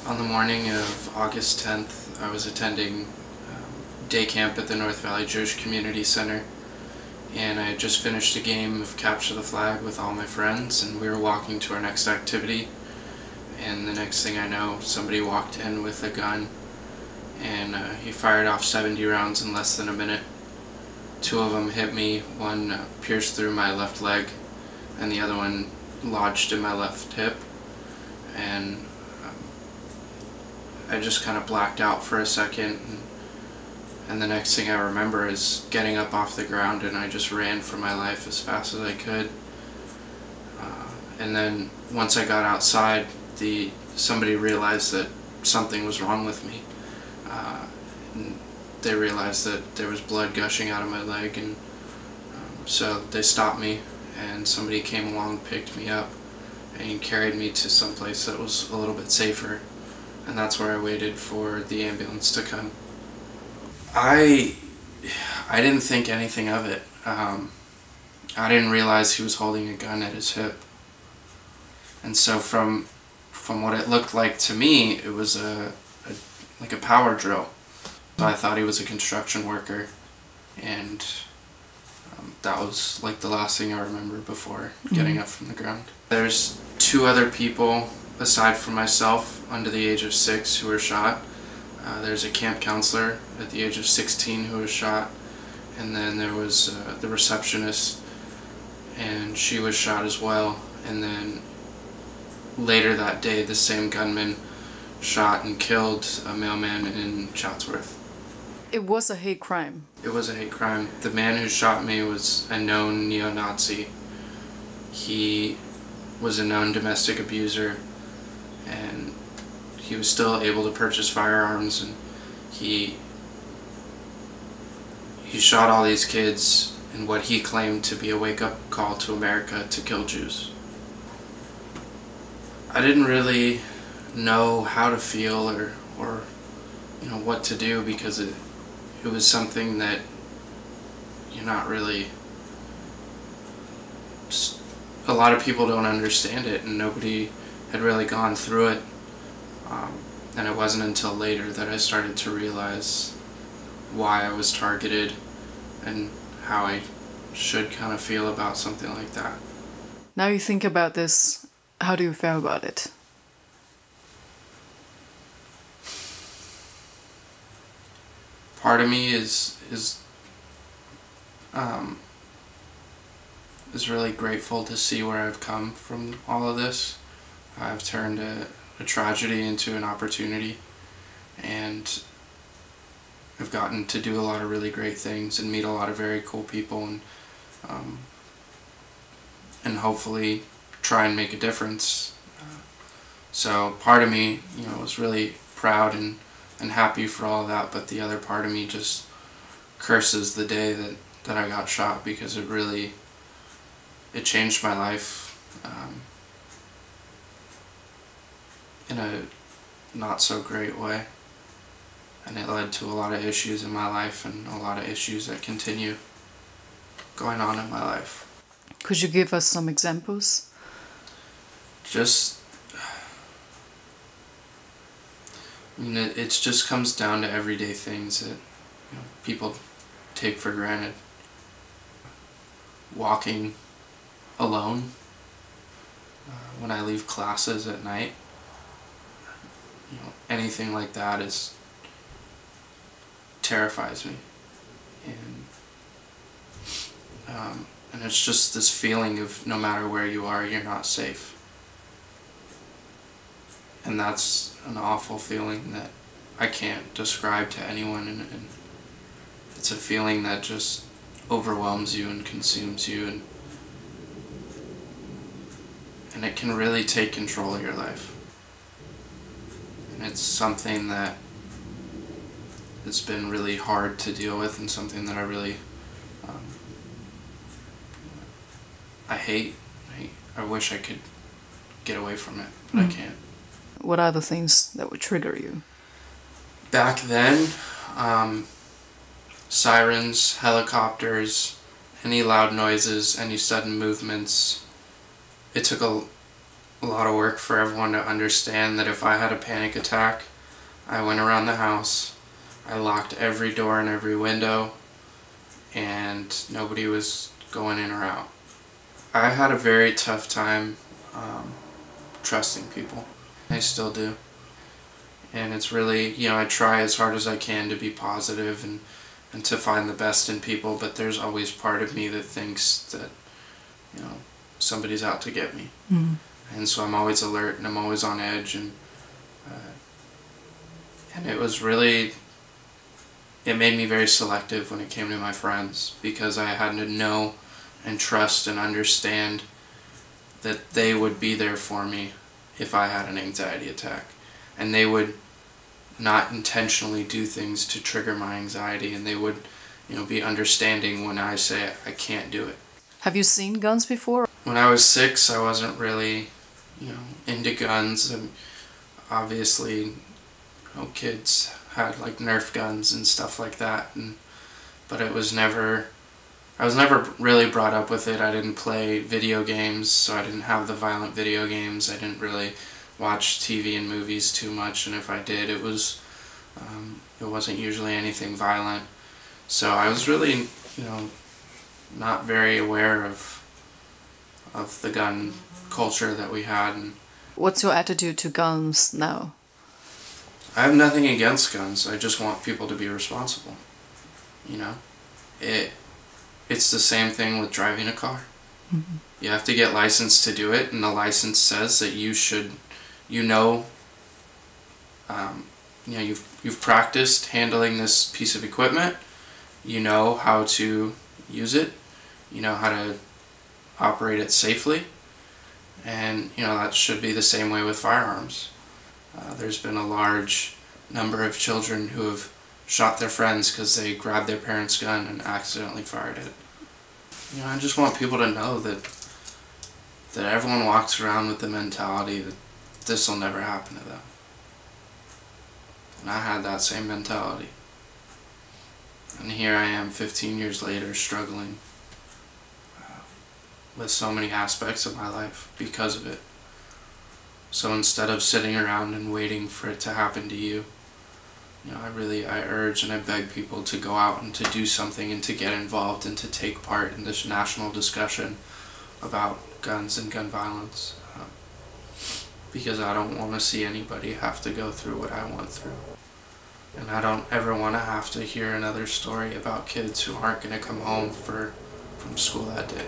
On the morning of August 10th, I was attending day camp at the North Valley Jewish Community Center, and I had just finished a game of Capture the Flag with all my friends, and we were walking to our next activity, and the next thing I know, somebody walked in with a gun, and he fired off 70 rounds in less than a minute. 2 of them hit me, one pierced through my left leg, and the other one lodged in my left hip, and I just kind of blacked out for a second, and the next thing I remember is getting up off the ground, and I just ran for my life as fast as I could. And then once I got outside, somebody realized that something was wrong with me. And they realized that there was blood gushing out of my leg, and so they stopped me, and somebody came along, picked me up, and carried me to some place that was a little bit safer. And that's where I waited for the ambulance to come. I didn't think anything of it. I didn't realize he was holding a gun at his hip. And so from what it looked like to me, it was like a power drill. So I thought he was a construction worker, and that was like the last thing I remember before getting up from the ground. There's 2 other people aside from myself under the age of 6 who were shot. There's a camp counselor at the age of 16 who was shot, and then there was the receptionist, and she was shot as well. And then later that day, the same gunman shot and killed a mailman in Chatsworth. It was a hate crime. It was a hate crime. The man who shot me was a known neo-Nazi. He was a known domestic abuser, and he was still able to purchase firearms, and he shot all these kids in what he claimed to be a wake-up call to America to kill Jews. I didn't really know how to feel or you know, what to do, because it was something that you're not really, just, a lot of people don't understand it, and nobody had really gone through it. And it wasn't until later that I started to realize why I was targeted and how I should kind of feel about something like that. Now you think about this, how do you feel about it? Part of me is really grateful to see where I've come from all of this. I've turned a tragedy into an opportunity, and I've gotten to do a lot of really great things and meet a lot of very cool people, and hopefully try and make a difference. So part of me, you know, was really proud and happy for all of that, but the other part of me just curses the day that I got shot, because it changed my life in a not so great way, and it led to a lot of issues in my life, and a lot of issues that continue going on in my life. Could you give us some examples? Just, I mean, it just comes down to everyday things that, you know, people take for granted. Walking alone when I leave classes at night, you know, anything like that terrifies me, and it's just this feeling of no matter where you are, you're not safe, and that's an awful feeling that I can't describe to anyone, and it's a feeling that just overwhelms you and consumes you, and it can really take control of your life. And it's something that it's been really hard to deal with, and something that I really I hate. I wish I could get away from it, but I can't. What are the things that would trigger you? Back then, sirens, helicopters, any loud noises, any sudden movements. It took a lot of work for everyone to understand that if I had a panic attack, I went around the house, I locked every door and every window, and nobody was going in or out. I had a very tough time trusting people. I still do. And it's really, I try as hard as I can to be positive and to find the best in people, but there's always part of me that thinks that, somebody's out to get me. Mm. And so I'm always alert and I'm always on edge, and it was really, it made me very selective when it came to my friends, because I had to know and trust and understand that they would be there for me if I had an anxiety attack. And they would not intentionally do things to trigger my anxiety, and they would, be understanding when I say I can't do it. Have you seen guns before? When I was 6, I wasn't really, into guns. And obviously, kids had like Nerf guns and stuff like that, but I was never really brought up with it. I didn't play video games, so I didn't have the violent video games. I didn't really watch TV and movies too much, and if I did, it wasn't usually anything violent. So I was really, not very aware of the gun culture that we had. And what's your attitude to guns now? I have nothing against guns. I just want people to be responsible. It's the same thing with driving a car. Mm-hmm. You have to get licensed to do it, and the license says that you should, you've practiced handling this piece of equipment. You know how to use it. You know how to operate it safely. And, that should be the same way with firearms. There's been a large number of children who have shot their friends because they grabbed their parents' gun and accidentally fired it. I just want people to know that everyone walks around with the mentality that this will never happen to them. And I had that same mentality. And here I am 15 years later struggling with so many aspects of my life because of it. So instead of sitting around and waiting for it to happen to you, I urge and I beg people to go out and to do something and to get involved and to take part in this national discussion about guns and gun violence. Because I don't want to see anybody have to go through what I went through. And I don't ever want to have to hear another story about kids who aren't going to come home from school that day.